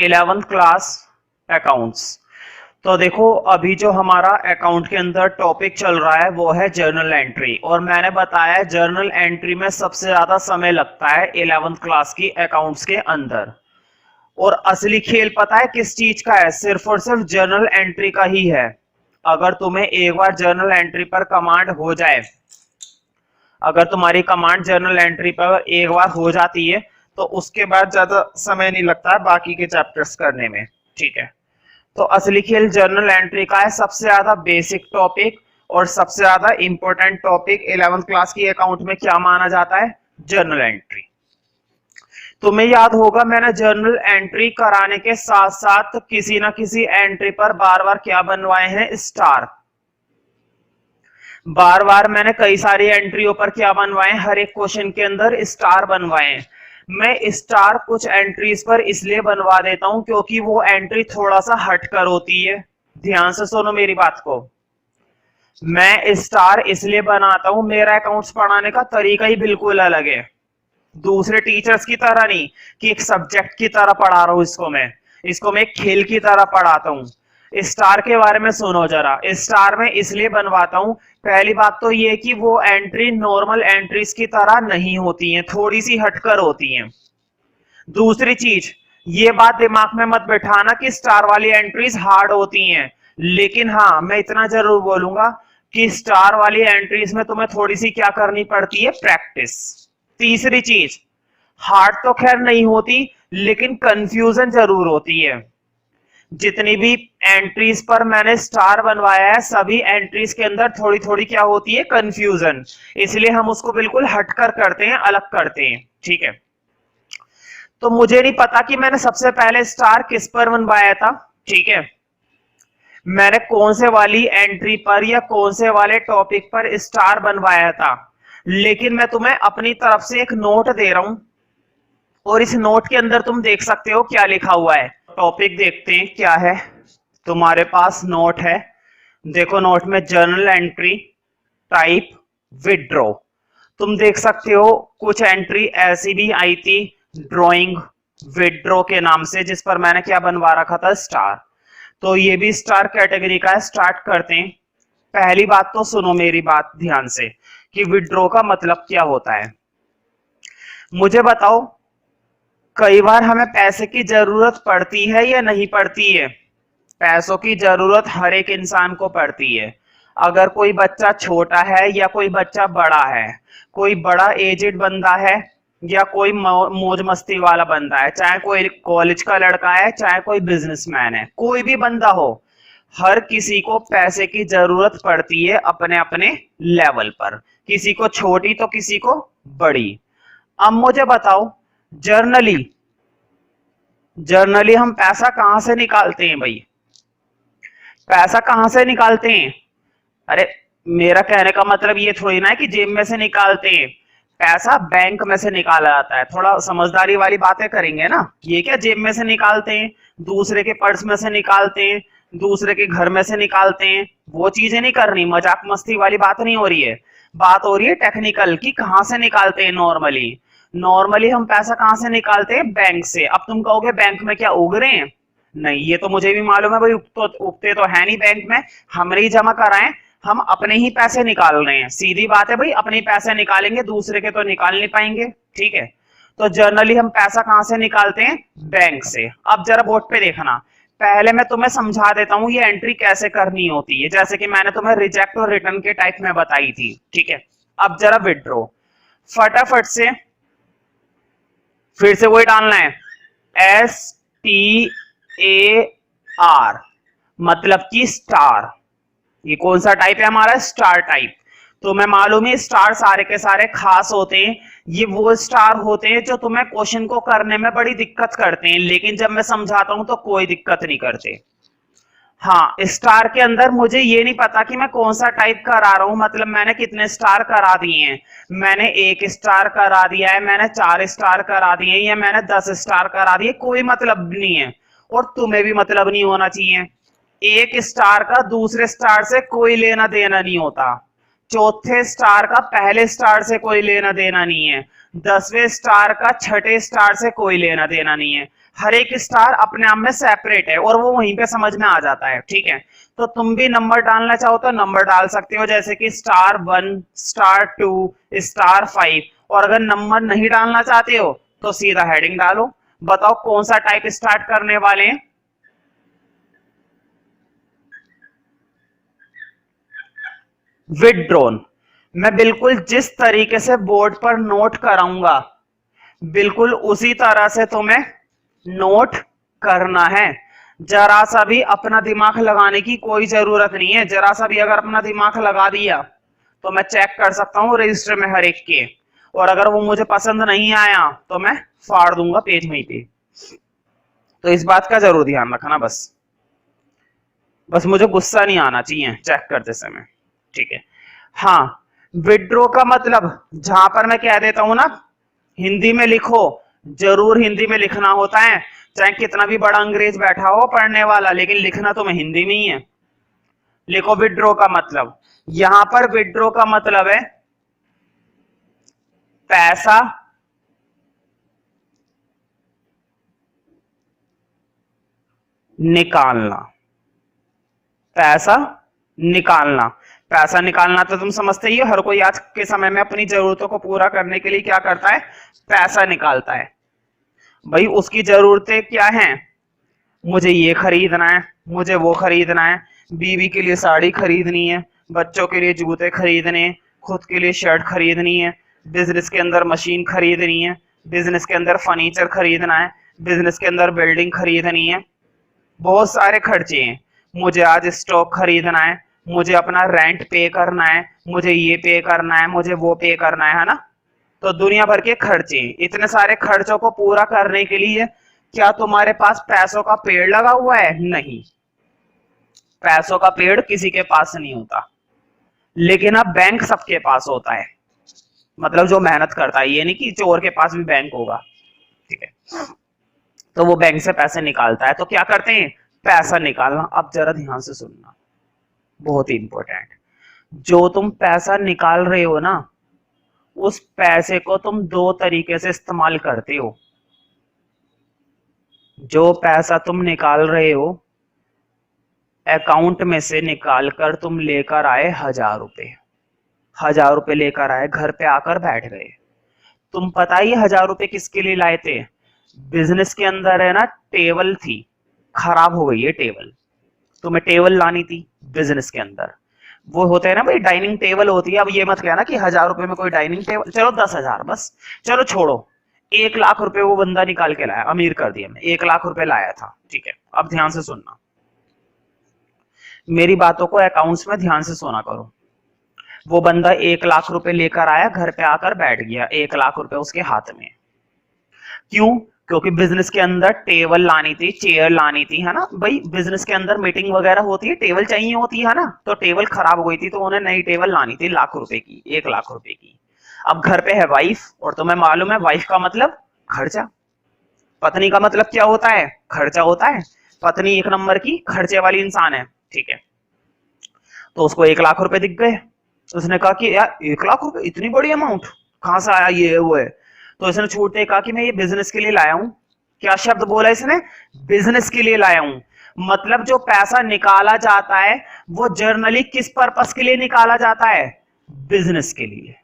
11th class accounts. तो देखो अभी जो हमारा अकाउंट के अंदर टॉपिक चल रहा है वो है जर्नल एंट्री, और मैंने बताया जर्नल एंट्री में सबसे ज्यादा समय लगता है 11th क्लास की अकाउंट्स के अंदर। और असली खेल पता है किस चीज का है? सिर्फ और सिर्फ जर्नल एंट्री का ही है। अगर तुम्हें एक बार जर्नल एंट्री पर कमांड हो जाए, अगर तुम्हारी कमांड जर्नल एंट्री पर एक बार हो जाती है तो उसके बाद ज्यादा समय नहीं लगता है बाकी के चैप्टर्स करने में। ठीक है, तो असली खेल जर्नल एंट्री का है। सबसे ज्यादा बेसिक टॉपिक और सबसे ज्यादा इंपॉर्टेंट टॉपिक 11th क्लास की अकाउंट में क्या माना जाता है? Journal entry. तुम्हें याद होगा मैंने जर्नल एंट्री कराने के साथ साथ किसी ना किसी एंट्री पर बार बार क्या बनवाए हैं? स्टार। बार बार मैंने कई सारी एंट्रियों पर क्या बनवाए? हर एक क्वेश्चन के अंदर स्टार बनवाए हैं। मैं स्टार कुछ एंट्रीज पर इसलिए बनवा देता हूं क्योंकि वो एंट्री थोड़ा सा हटकर होती है। ध्यान से सुनो मेरी बात को। मैं स्टार इसलिए बनाता हूं, मेरा अकाउंट्स पढ़ाने का तरीका ही बिल्कुल अलग है। दूसरे टीचर्स की तरह नहीं कि एक सब्जेक्ट की तरह पढ़ा रहा हूं इसको मैं एक खेल की तरह पढ़ाता हूं। स्टार के बारे में सुनो जरा। स्टार में इसलिए बनवाता हूं, पहली बात तो ये कि वो एंट्री नॉर्मल एंट्रीज की तरह नहीं होती हैं, थोड़ी सी हटकर होती हैं। दूसरी चीज, ये बात दिमाग में मत बैठाना कि स्टार वाली एंट्रीज हार्ड होती हैं, लेकिन हाँ मैं इतना जरूर बोलूंगा कि स्टार वाली एंट्रीज में तुम्हें थोड़ी सी क्या करनी पड़ती है? प्रैक्टिस। तीसरी चीज, हार्ड तो खैर नहीं होती लेकिन कंफ्यूजन जरूर होती है। जितनी भी एंट्रीज पर मैंने स्टार बनवाया है सभी एंट्रीज के अंदर थोड़ी थोड़ी क्या होती है? कंफ्यूजन। इसलिए हम उसको बिल्कुल हटकर करते हैं, अलग करते हैं। ठीक है, तो मुझे नहीं पता कि मैंने सबसे पहले स्टार किस पर बनवाया था। ठीक है, मैंने कौन से वाली एंट्री पर या कौन से वाले टॉपिक पर स्टार बनवाया था, लेकिन मैं तुम्हें अपनी तरफ से एक नोट दे रहा हूं और इस नोट के अंदर तुम देख सकते हो क्या लिखा हुआ है। टॉपिक देखते हैं क्या है। तुम्हारे पास नोट है, देखो नोट में जर्नल एंट्री टाइप विड्रॉ। तुम देख सकते हो कुछ एंट्री ऐसी भी आई थी ड्राइंग विड्रॉ के नाम से, जिस पर मैंने क्या बनवा रखा था? स्टार। तो ये भी स्टार कैटेगरी का है। स्टार्ट करते हैं। पहली बात तो सुनो मेरी बात ध्यान से कि विड्रॉ का मतलब क्या होता है। मुझे बताओ, कई बार हमें पैसे की जरूरत पड़ती है या नहीं पड़ती है? पैसों की जरूरत हर एक इंसान को पड़ती है। अगर कोई बच्चा छोटा है या कोई बच्चा बड़ा है, कोई बड़ा एजेड बंदा है या कोई मौज मस्ती वाला बंदा है, चाहे कोई कॉलेज का लड़का है चाहे कोई बिजनेसमैन है, कोई भी बंदा हो, हर किसी को पैसे की जरूरत पड़ती है अपने अपने लेवल पर। किसी को छोटी तो किसी को बड़ी। अब मुझे बताओ, जर्नली हम पैसा कहां से निकालते हैं भाई? पैसा कहां से निकालते हैं? अरे मेरा कहने का मतलब ये थोड़ी ना है कि जेब में से निकालते हैं। पैसा बैंक में से निकाला जाता है। थोड़ा समझदारी वाली बातें करेंगे ना। ये क्या जेब में से निकालते हैं, दूसरे के पर्स में से निकालते हैं, दूसरे के घर में से निकालते हैं, वो चीजें नहीं करनी। मजाक मस्ती वाली बात नहीं हो रही है। बात हो रही है टेक्निकल कि कहां से निकालते हैं। नॉर्मली हम पैसा कहां से निकालते हैं? बैंक से। अब तुम कहोगे बैंक में क्या उग रहे हैं? नहीं, ये तो मुझे भी मालूम है भाई, उगते तो है नहीं बैंक में, हमने ही जमा कराए। हम अपने ही पैसे निकाल रहे हैं। सीधी बात है भाई, अपने पैसे निकालेंगे, दूसरे के तो निकाल नहीं पाएंगे। ठीक है, तो जर्नली हम पैसा कहां से निकालते हैं? बैंक से। अब जरा बोर्ड पे देखना। पहले मैं तुम्हें समझा देता हूं ये एंट्री कैसे करनी होती है, जैसे कि मैंने तुम्हें रिजेक्ट और रिटर्न के टाइप में बताई थी। ठीक है, अब जरा विड्रॉ फटाफट से फिर से वही डालना है, STAR, मतलब कि स्टार। ये कौन सा टाइप है हमारा? Star type. तो मैं मालूम है स्टार सारे के सारे खास होते हैं। ये वो स्टार होते हैं जो तुम्हें क्वेश्चन को करने में बड़ी दिक्कत करते हैं, लेकिन जब मैं समझाता हूं तो कोई दिक्कत नहीं करते। हाँ, स्टार के अंदर मुझे ये नहीं पता कि मैं कौन सा टाइप करा रहा हूं, मतलब मैंने कितने स्टार करा दिए हैं। मैंने 1 स्टार करा दिया है, मैंने 4 स्टार करा दिए या मैंने 10 स्टार करा दिए, कोई मतलब नहीं है और तुम्हें भी मतलब नहीं होना चाहिए। 1 स्टार का दूसरे स्टार से कोई लेना देना नहीं होता। चौथे स्टार का पहले स्टार से कोई लेना देना नहीं है। 10वें स्टार का छठे स्टार से कोई लेना देना नहीं है। हर एक स्टार अपने आप में सेपरेट है और वो वहीं पे समझ में आ जाता है, ठीक है। तो तुम भी नंबर डालना चाहो तो नंबर डाल सकते हो, जैसे कि *1, *2, *5। और अगर नंबर नहीं डालना चाहते हो तो सीधा हेडिंग डालो। बताओ कौन सा टाइप स्टार्ट करने वाले हैं। विथड्रॉन। मैं बिल्कुल जिस तरीके से बोर्ड पर नोट कराऊंगा बिल्कुल उसी तरह से तुम्हें नोट करना है। जरा सा भी अपना दिमाग लगाने की कोई जरूरत नहीं है। जरा सा भी अगर अपना दिमाग लगा दिया तो मैं चेक कर सकता हूं रजिस्टर में हर एक के, और अगर वो मुझे पसंद नहीं आया तो मैं फाड़ दूंगा पेज में ही। तो इस बात का जरूर ध्यान रखना। बस मुझे गुस्सा नहीं आना चाहिए चेक करते समय, ठीक है। हाँ, विड्रॉ का मतलब जहां पर मैं कह देता हूं ना हिंदी में लिखो, जरूर हिंदी में लिखना होता है, चाहे कितना भी बड़ा अंग्रेज बैठा हो पढ़ने वाला, लेकिन लिखना तो मैं हिंदी में ही है। लिखो विड्रॉ का मतलब। यहां पर विड्रॉ का मतलब है पैसा निकालना। पैसा निकालना। पैसा निकालना तो तुम समझते ही हो, हर कोई आज के समय में अपनी जरूरतों को पूरा करने के लिए क्या करता है, पैसा निकालता है। भाई उसकी जरूरतें क्या हैं, मुझे ये खरीदना है, मुझे वो खरीदना है, बीवी के लिए साड़ी खरीदनी है, बच्चों के लिए जूते खरीदने, खुद के लिए शर्ट खरीदनी है, बिजनेस के अंदर मशीन खरीदनी है, बिजनेस के अंदर फर्नीचर खरीदना है, बिजनेस के अंदर बिल्डिंग खरीदनी है, बहुत सारे खर्चे हैं। मुझे आज स्टॉक खरीदना है, मुझे अपना रेंट पे करना है, मुझे ये पे करना है, मुझे वो पे करना है ना। तो दुनिया भर के खर्चे, इतने सारे खर्चों को पूरा करने के लिए क्या तुम्हारे पास पैसों का पेड़ लगा हुआ है? नहीं, पैसों का पेड़ किसी के पास नहीं होता, लेकिन अब बैंक सबके पास होता है। मतलब जो मेहनत करता है, ये नहीं कि चोर के पास भी बैंक होगा, ठीक है। तो वो बैंक से पैसे निकालता है। तो क्या करते हैं, पैसा निकालना। अब जरा ध्यान से सुनना, बहुत ही इंपॉर्टेंट। जो तुम पैसा निकाल रहे हो ना, उस पैसे को तुम दो तरीके से इस्तेमाल करते हो। जो पैसा तुम निकाल रहे हो, अकाउंट में से निकाल कर तुम लेकर आए 1,000 रुपए, 1,000 रुपए लेकर आए, घर पे आकर बैठ गए। तुम पता ही 1,000 रुपए किसके लिए लाए थे? बिजनेस के अंदर है ना टेबल थी, खराब हो गई है टेबल, तुम्हें टेबल लानी थी बिजनेस के अंदर। वो होते हैं ना भाई, डाइनिंग टेबल होती है। अब ये मत कहना कि 1,000 रुपए में कोई डाइनिंग टेबल, चलो 10,000 बस, चलो छोड़ो, 1,00,000 रुपए वो बंदा निकाल के लाया, अमीर कर दिया मैं, 1,00,000 रुपए लाया था, ठीक है। अब ध्यान से सुनना, मेरी बातों को अकाउंट्स में ध्यान से सुना करो। वो बंदा 1,00,000 रुपए लेकर आया, घर पे आकर बैठ गया, 1,00,000 रुपए उसके हाथ में। क्यों? क्योंकि बिजनेस के अंदर टेबल लानी थी, चेयर लानी थी, है ना भाई। बिजनेस के अंदर मीटिंग वगैरह होती है, टेबल चाहिए होती है ना। तो टेबल खराब हो गई थी, तो उन्हें नई टेबल लानी थी, 1,00,000 रुपए की, 1,00,000 रुपए की। अब घर पे है वाइफ, और तुम्हें मालूम है वाइफ का मतलब खर्चा, पत्नी का मतलब क्या होता है, खर्चा होता है। पत्नी एक नंबर की खर्चे वाली इंसान है, ठीक है। तो उसको 1,00,000 रुपए दिख गए। उसने कहा कि यार 1,00,000 रुपए इतनी बड़ी अमाउंट कहां से आया, ये वो है। तो इसने छूटते कहा कि मैं ये बिजनेस के लिए लाया हूं। क्या शब्द बोला इसने? बिजनेस के लिए लाया हूं। मतलब जो पैसा निकाला जाता है वो जर्नली किस पर्पस के लिए निकाला जाता है? बिजनेस के लिए।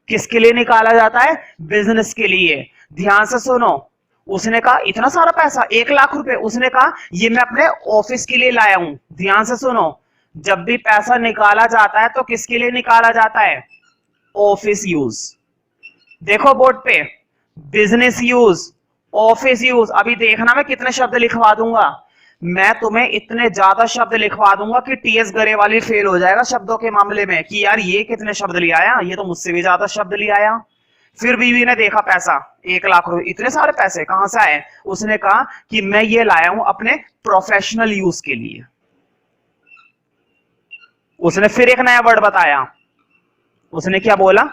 किसके लिए निकाला जाता है? बिजनेस के लिए। ध्यान से सुनो, उसने कहा इतना सारा पैसा 1,00,000 रुपए, उसने कहा ये मैं अपने ऑफिस के लिए लाया हूं। ध्यान से सुनो, जब भी पैसा निकाला जाता है तो किसके लिए निकाला जाता है? Office use. देखो बोर्ड पे, बिजनेस यूज, ऑफिस यूज। अभी देखना मैं कितने शब्द लिखवा दूंगा, मैं तुम्हें इतने ज्यादा शब्द लिखवा दूंगा कि टीएस गरेवाल फेल हो जाएगा शब्दों के मामले में कि यार ये कितने शब्द ले आया, ये तो मुझसे भी ज्यादा शब्द ले आया। फिर बीवी ने देखा पैसा 1,00,000 रुपए, इतने सारे पैसे कहां से आए? उसने कहा कि मैं ये लाया हूं अपने प्रोफेशनल यूज के लिए। उसने फिर एक नया वर्ड बताया, उसने क्या बोला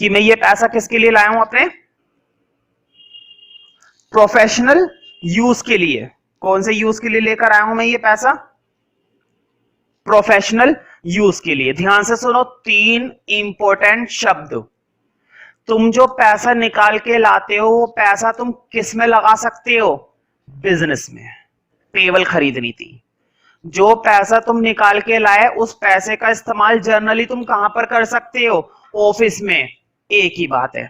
कि मैं ये पैसा किसके लिए लाया हूं? अपने प्रोफेशनल यूज के लिए। कौन से यूज के लिए लेकर आया हूं मैं ये पैसा? प्रोफेशनल यूज के लिए। ध्यान से सुनो, 3 इंपॉर्टेंट शब्द, तुम जो पैसा निकाल के लाते हो वो पैसा तुम किस में लगा सकते हो? बिजनेस में। टेबल खरीदनी थी। जो पैसा तुम निकाल के लाए उस पैसे का इस्तेमाल जनरली तुम कहां पर कर सकते हो? ऑफिस में। एक ही बात है।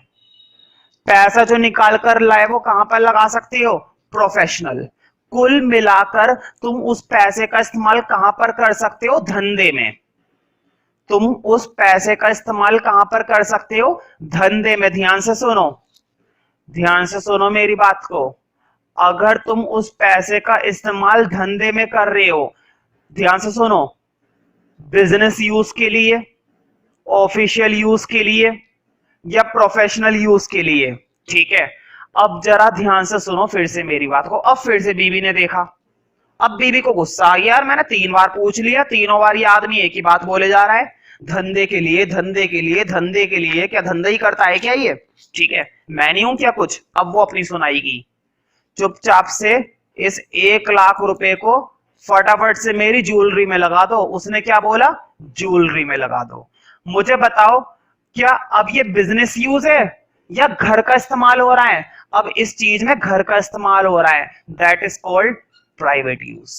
पैसा जो निकाल कर लाए वो कहां पर लगा सकते हो? प्रोफेशनल। कुल मिलाकर तुम उस पैसे का इस्तेमाल कहां पर कर सकते हो? धंधे में। तुम उस पैसे का इस्तेमाल कहां पर कर सकते हो? धंधे में। ध्यान से सुनो, ध्यान से सुनो मेरी बात को। अगर तुम उस पैसे का इस्तेमाल धंधे में कर रहे हो, ध्यान से सुनो, बिजनेस यूज के लिए, ऑफिशियल यूज के लिए या प्रोफेशनल यूज के लिए, ठीक है। अब जरा ध्यान से सुनो फिर से मेरी बात को। अब फिर से बीवी ने देखा, अब बीवी को गुस्सा आ गया, यार मैंने 3 बार पूछ लिया, तीनों बार ये आदमी एक ही बात बोले जा रहा है, धंधे के लिए, धंधे के लिए, धंधे के लिए। क्या धंधा ही करता है क्या ये? ठीक है, मैं नहीं हूं क्या कुछ? अब वो अपनी सुनाएगी। चुपचाप से इस 1 लाख रुपए को फटाफट से मेरी ज्वेलरी में लगा दो। उसने क्या बोला? ज्वेलरी में लगा दो। मुझे बताओ, क्या अब ये बिजनेस यूज है या घर का इस्तेमाल हो रहा है? अब इस चीज में घर का इस्तेमाल हो रहा है। That is called private use.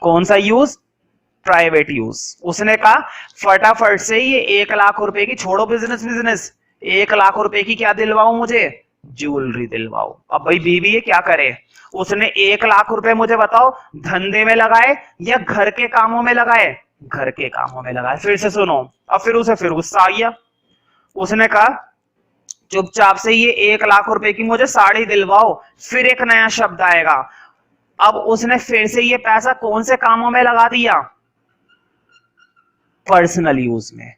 कौन सा यूज? Private use. उसने कहा फटाफट से ये 1 लाख रुपए की छोड़ो बिजनेस, 1 लाख रुपए की क्या दिलवाओ मुझे? ज्वेलरी दिलवाओ। अब भाई बीवी ये क्या करे? उसने 1 लाख रुपए मुझे बताओ धंधे में लगाए या घर के कामों में लगाए? घर के कामों में लगाए। फिर से सुनो, अब फिर उसे फिर गुस्सा आ गया। उसने कहा चुपचाप से ये 1 लाख रुपए की मुझे साड़ी दिलवाओ। फिर एक नया शब्द आएगा। अब उसने फिर से ये पैसा कौन से कामों में लगा दिया? पर्सनल यूज में।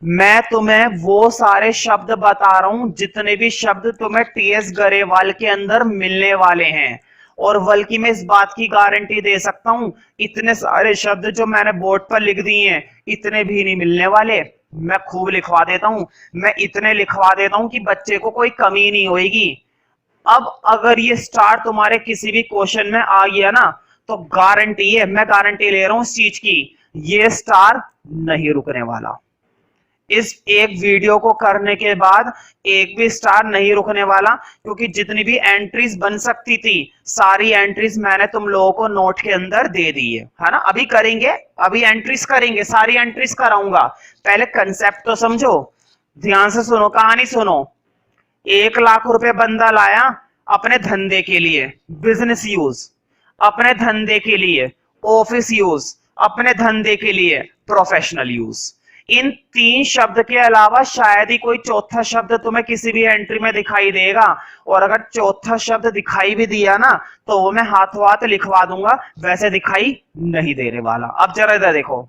मैं तुम्हें वो सारे शब्द बता रहा हूं जितने भी शब्द तुम्हें टीएस गरेवाल के अंदर मिलने वाले हैं, और बल्कि मैं इस बात की गारंटी दे सकता हूं इतने सारे शब्द जो मैंने बोर्ड पर लिख दिए हैं इतने भी नहीं मिलने वाले। मैं खूब लिखवा देता हूं, मैं इतने लिखवा देता हूं कि बच्चे को कोई कमी नहीं होगी। अब अगर ये स्टार तुम्हारे किसी भी क्वेश्चन में आ गया ना, तो गारंटी है, मैं गारंटी ले रहा हूं इस चीज की, ये स्टार नहीं रुकने वाला। इस एक वीडियो को करने के बाद एक भी स्टार नहीं रुकने वाला, क्योंकि जितनी भी एंट्रीज बन सकती थी सारी एंट्रीज मैंने तुम लोगों को नोट के अंदर दे दी है ना। अभी करेंगे, अभी एंट्रीज करेंगे, सारी एंट्रीज कराऊंगा। पहले कंसेप्ट तो समझो, ध्यान से सुनो, कहानी सुनो। 1 लाख रुपए बंदा लाया अपने धंधे के लिए, बिजनेस यूज, अपने धंधे के लिए, ऑफिस यूज, अपने धंधे के लिए, प्रोफेशनल यूज। इन 3 शब्द के अलावा शायद ही कोई चौथा शब्द तुम्हें किसी भी एंट्री में दिखाई देगा, और अगर चौथा शब्द दिखाई भी दिया ना तो वो मैं हाथों हाथ लिखवा दूंगा, वैसे दिखाई नहीं देने वाला। अब जरा इधर देखो,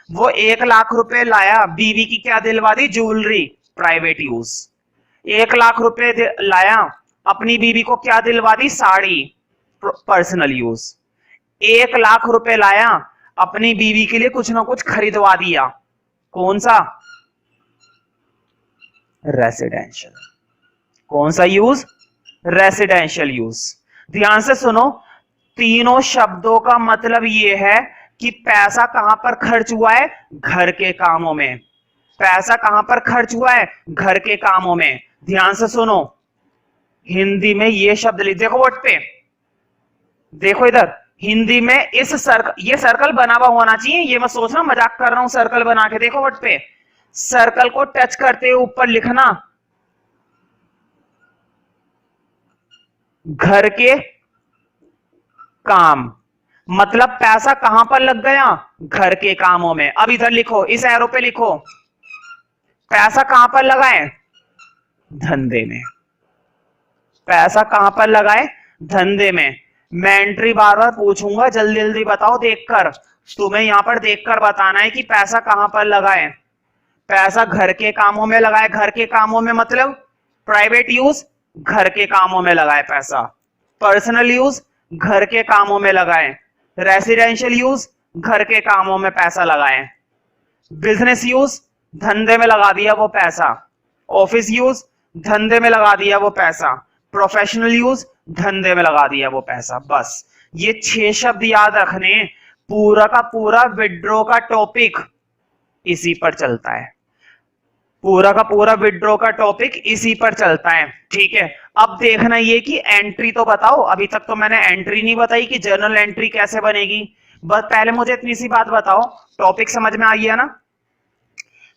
वो 1 लाख रुपए लाया, बीवी की क्या दिलवा दी? Jewellery, private use. 1 लाख रुपए लाया, अपनी बीवी को क्या दिलवा दी? Sari, personal use. 1 लाख रुपए लाया, अपनी बीवी के लिए कुछ ना कुछ खरीदवा दिया। कौन सा? रेसिडेंशियल। कौन सा यूज? Residential use. ध्यान से सुनो, तीनों शब्दों का मतलब यह है कि पैसा कहां पर खर्च हुआ है? घर के कामों में। पैसा कहां पर खर्च हुआ है? घर के कामों में। ध्यान से सुनो, हिंदी में ये शब्द लिख, देखो बोर्ड पे, देखो इधर, हिंदी में इस सर्कल, ये सर्कल बना हुआ होना चाहिए, ये मैं सोच रहा हूं मजाक कर रहा हूं, सर्कल बना के देखो बोर्ड पे, सर्कल को टच करते हुए ऊपर लिखना घर के काम। मतलब पैसा कहां पर लग गया? घर के कामों में। अब इधर लिखो, इस एरो पे लिखो, पैसा कहां पर लगाए? धंधे में। पैसा कहां पर लगाए? धंधे में। मैं एंट्री बार बार पूछूंगा, जल्दी जल्दी बताओ देखकर, तुम्हें यहां पर देखकर बताना है कि पैसा कहां पर लगाए। पैसा घर के कामों में लगाए। घर के कामों में मतलब प्राइवेट यूज, घर के कामों में लगाए पैसा। पर्सनल यूज, घर के कामों में लगाए। रेसिडेंशियल यूज, घर के कामों में पैसा लगाए। बिजनेस यूज, धंधे में लगा दिया वो पैसा। ऑफिस यूज, धंधे में लगा दिया वो पैसा। प्रोफेशनल यूज, धंधे में लगा दिया वो पैसा। बस ये 6 शब्द याद रखने, पूरा का पूरा विड्रॉ का टॉपिक इसी पर चलता है। पूरा का पूरा विड्रॉ का टॉपिक इसी पर चलता है, ठीक है। अब देखना ये कि एंट्री तो बताओ, अभी तक तो मैंने एंट्री नहीं बताई कि जर्नल एंट्री कैसे बनेगी। बस पहले मुझे इतनी सी बात बताओ, टॉपिक समझ में आ गया ना।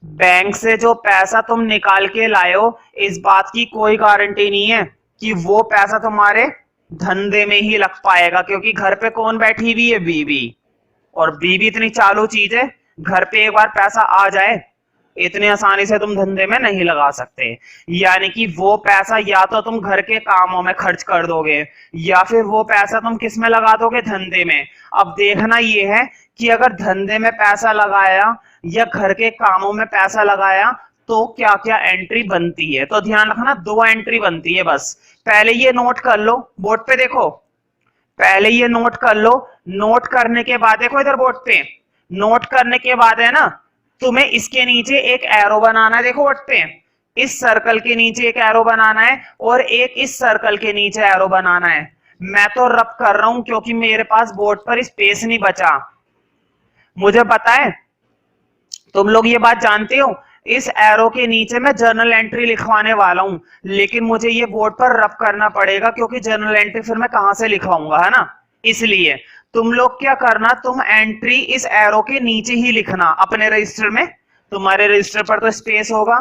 बैंक से जो पैसा तुम निकाल के लाए हो, इस बात की कोई गारंटी नहीं है कि वो पैसा तुम्हारे धंधे में ही लग पाएगा, क्योंकि घर पे कौन बैठी हुई है, बीवी। और बीवी इतनी चालू चीज है, घर पे एक बार पैसा आ जाए इतनी आसानी से तुम धंधे में नहीं लगा सकते। यानी कि वो पैसा या तो तुम घर के कामों में खर्च कर दोगे, या फिर वो पैसा तुम किस में लगा दोगे, धंधे में। अब देखना ये है कि अगर धंधे में पैसा लगाया या घर के कामों में पैसा लगाया तो क्या क्या एंट्री बनती है। तो ध्यान रखना, दो एंट्री बनती है बस। पहले ये नोट कर लो, बोर्ड पे देखो, पहले ये नोट कर लो। नोट करने के बाद देखो इधर बोर्ड पे, नोट करने के बाद है ना, तुम्हें इसके नीचे एक एरो बनाना है, देखो बोर्ड पे, इस सर्कल के नीचे एक एरो बनाना है और एक इस सर्कल के नीचे एरो बनाना है। मैं तो रब कर रहा हूं क्योंकि मेरे पास बोर्ड पर स्पेस नहीं बचा। मुझे पता है तुम लोग ये बात जानते हो, इस एरो के नीचे मैं जर्नल एंट्री लिखवाने वाला हूं, लेकिन मुझे ये बोर्ड पर रब करना पड़ेगा क्योंकि जर्नल एंट्री फिर मैं कहां से लिखवाऊंगा, है ना। इसलिए तुम लोग क्या करना, तुम एंट्री इस एरो के नीचे ही लिखना अपने रजिस्टर में। तुम्हारे रजिस्टर पर तो स्पेस होगा,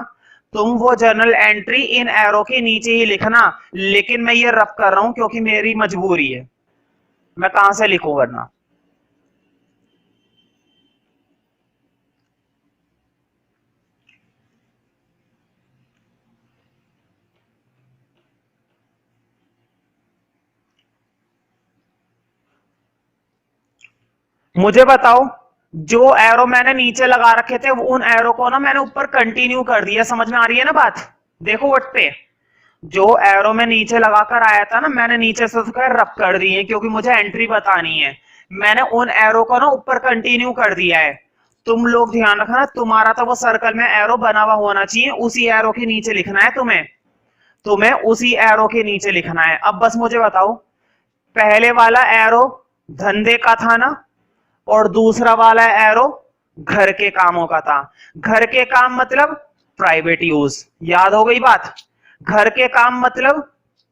तुम वो जर्नल एंट्री इन एरो के नीचे ही लिखना। लेकिन मैं ये रब कर रहा हूं क्योंकि मेरी मजबूरी है, मैं कहां से लिखूं वरना। मुझे बताओ, जो एरो मैंने नीचे लगा रखे थे उन एरो को ना मैंने ऊपर कंटिन्यू कर दिया, समझ में आ रही है ना बात। देखो वट पे, जो एरो में नीचे लगाकर आया था ना, मैंने नीचे से उसका रब कर दिए क्योंकि मुझे एंट्री बतानी है। मैंने उन एरो को ना ऊपर कंटिन्यू कर दिया है। तुम लोग ध्यान रखना, तुम्हारा तो वो सर्कल में एरो बना हुआ होना चाहिए, उसी एरो के नीचे लिखना है तुम्हें, तुम्हें उसी एरो के नीचे लिखना है। अब बस मुझे बताओ, पहले वाला एरो धंधे का था ना, और दूसरा वाला एरो घर के कामों का था। घर के काम मतलब प्राइवेट यूज, याद हो गई बात। घर के काम मतलब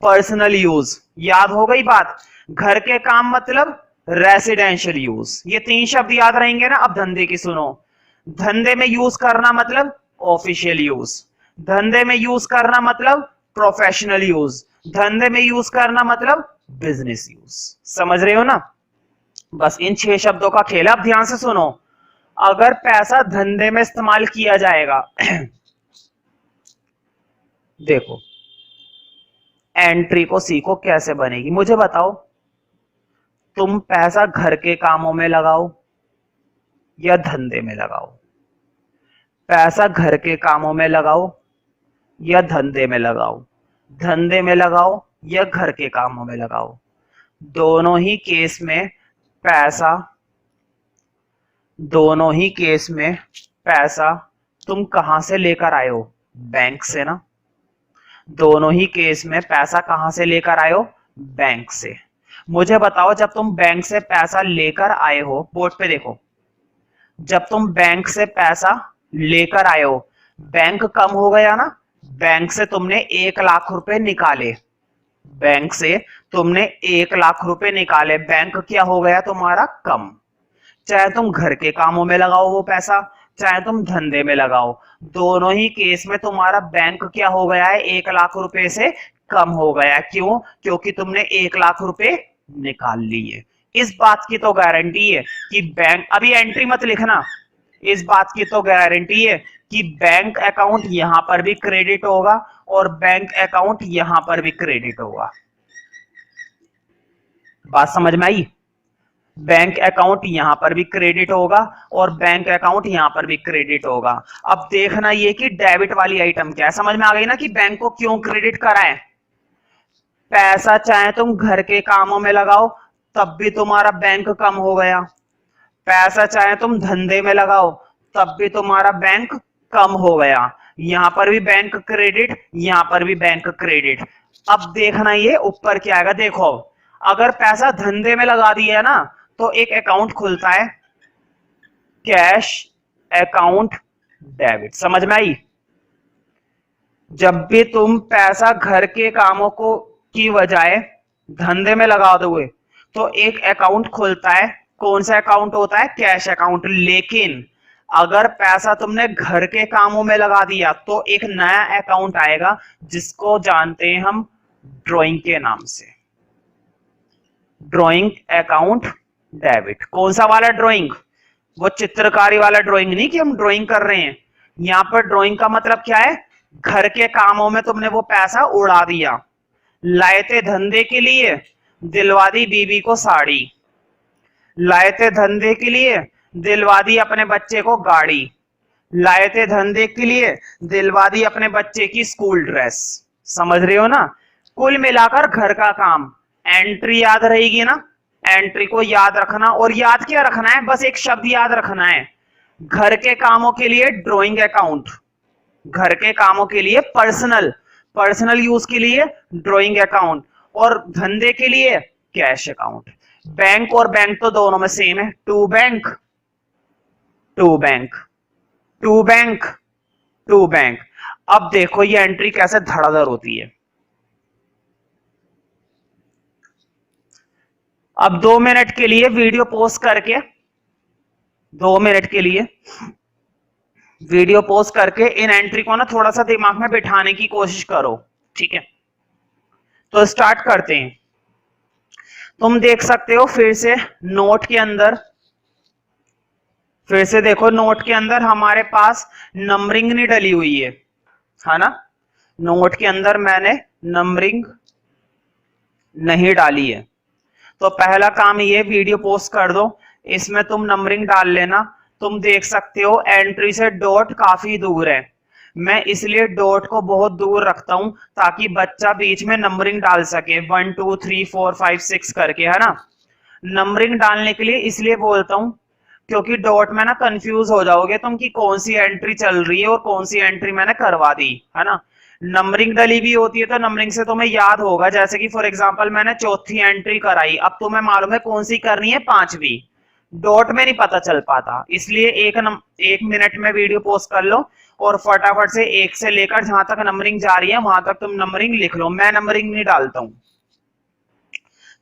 पर्सनल यूज, याद हो गई बात। घर के काम मतलब रेसिडेंशियल यूज, ये तीन शब्द याद रहेंगे ना। अब धंधे की सुनो, धंधे में यूज करना मतलब ऑफिशियल यूज, धंधे में यूज करना मतलब प्रोफेशनल यूज, धंधे में यूज करना मतलब बिजनेस यूज। समझ रहे हो ना। बस इन 6 शब्दों का खेल है। अब ध्यान से सुनो, अगर पैसा धंधे में इस्तेमाल किया जाएगा देखो, एंट्री को सीखो कैसे बनेगी। मुझे बताओ, तुम पैसा घर के कामों में लगाओ या धंधे में लगाओ, पैसा घर के कामों में लगाओ या धंधे में लगाओ, धंधे में लगाओ या घर के कामों में लगाओ, दोनों ही केस में पैसा, दोनों ही केस में पैसा तुम कहां से लेकर आए हो, बैंक से ना। दोनों ही केस में पैसा कहां से लेकर आए हो, बैंक से। मुझे बताओ, जब तुम बैंक से पैसा लेकर आए हो, बोर्ड पे देखो, जब तुम बैंक से पैसा लेकर आए हो, बैंक कम हो गया ना, बैंक से तुमने 1 लाख रुपए निकाले, बैंक से तुमने 1 लाख रुपए निकाले, बैंक क्या हो गया तुम्हारा, कम। चाहे तुम घर के कामों में लगाओ वो पैसा, चाहे तुम धंधे में लगाओ, दोनों ही केस में तुम्हारा बैंक क्या हो गया है, 1 लाख रुपए से कम हो गया है। क्यों, क्योंकि तुमने 1 लाख रुपए निकाल लिए। इस बात की तो गारंटी है कि बैंक, अभी एंट्री मत लिखना, इस बात की तो गारंटी है कि बैंक अकाउंट यहां पर भी क्रेडिट होगा और बैंक अकाउंट यहां पर भी क्रेडिट होगा। बात समझ में आई। बैंक अकाउंट यहां पर भी क्रेडिट होगा और बैंक अकाउंट यहां पर भी क्रेडिट होगा। अब देखना ये कि डेबिट वाली आइटम क्या है, समझ में आ गई ना कि बैंक को क्यों क्रेडिट कराएं। पैसा चाहे तुम घर के कामों में लगाओ तब भी तुम्हारा बैंक कम हो गया, पैसा चाहे तुम धंधे में लगाओ तब भी तुम्हारा बैंक कम हो गया। यहां पर भी बैंक क्रेडिट, यहां पर भी बैंक क्रेडिट। अब देखना ये ऊपर क्या आएगा, देखो, अगर पैसा धंधे में लगा दिया ना तो एक अकाउंट खुलता है, कैश अकाउंट डेबिट। समझ में आई। जब भी तुम पैसा घर के कामों को की बजाय धंधे में लगा दोगे तो एक अकाउंट खुलता है। कौन सा अकाउंट होता है? Cash account. लेकिन अगर पैसा तुमने घर के कामों में लगा दिया तो एक नया अकाउंट आएगा जिसको जानते हैं हम ड्राइंग के नाम से, ड्राइंग अकाउंट डेबिट। कौन सा वाला ड्राइंग? वो चित्रकारी वाला ड्राइंग नहीं कि हम ड्राइंग कर रहे हैं। यहां पर ड्राइंग का मतलब क्या है? घर के कामों में तुमने वो पैसा उड़ा दिया। लाए थे धंधे के लिए, दिलवा दी बीवी को साड़ी। लाए थे धंधे के लिए, दिलवा दी अपने बच्चे को गाड़ी। लाए थे धंधे के लिए, दिलवा दी अपने बच्चे की स्कूल ड्रेस। समझ रहे हो ना? कुल मिलाकर घर का काम। एंट्री याद रहेगी ना? एंट्री को याद रखना। और याद क्या रखना है? बस एक शब्द याद रखना है, घर के कामों के लिए ड्राइंग अकाउंट, घर के कामों के लिए पर्सनल यूज के लिए ड्राइंग अकाउंट, और धंधे के लिए कैश अकाउंट। बैंक और बैंक तो दोनों में सेम है। To bank, to bank, to bank, to bank. अब देखो ये एंट्री कैसे धड़ाधड़ होती है। अब 2 मिनट के लिए वीडियो पॉज करके, 2 मिनट के लिए वीडियो पॉज करके इन एंट्री को ना थोड़ा सा दिमाग में बिठाने की कोशिश करो, ठीक है? तो स्टार्ट करते हैं। तुम देख सकते हो फिर से नोट के अंदर, फिर से देखो नोट के अंदर हमारे पास नंबरिंग नहीं डली हुई है ना? नोट के अंदर मैंने नंबरिंग नहीं डाली है। तो पहला काम ये, वीडियो पोस्ट कर दो, इसमें तुम नंबरिंग डाल लेना। तुम देख सकते हो एंट्री से डॉट काफी दूर है। मैं इसलिए डॉट को बहुत दूर रखता हूं ताकि बच्चा बीच में नंबरिंग डाल सके 1 2 3 4 5 6 करके, है ना? नंबरिंग डालने के लिए इसलिए बोलता हूं क्योंकि डॉट में ना कंफ्यूज हो जाओगे तुम कि कौन सी एंट्री चल रही है और कौन सी एंट्री मैंने करवा दी, है ना? नंबरिंग डली भी होती है तो नंबरिंग से तुम्हें याद होगा, जैसे कि फॉर एग्जांपल मैंने चौथी एंट्री कराई, अब तुम्हें मालूम है कौन सी करनी है, पांचवी। डॉट में नहीं पता चल पाता, इसलिए एक मिनट में वीडियो पोस्ट कर लो और फटाफट से एक से लेकर जहां तक नंबरिंग जा रही है वहां तक तुम नंबरिंग लिख लो। मैं नंबरिंग नहीं डालता हूं,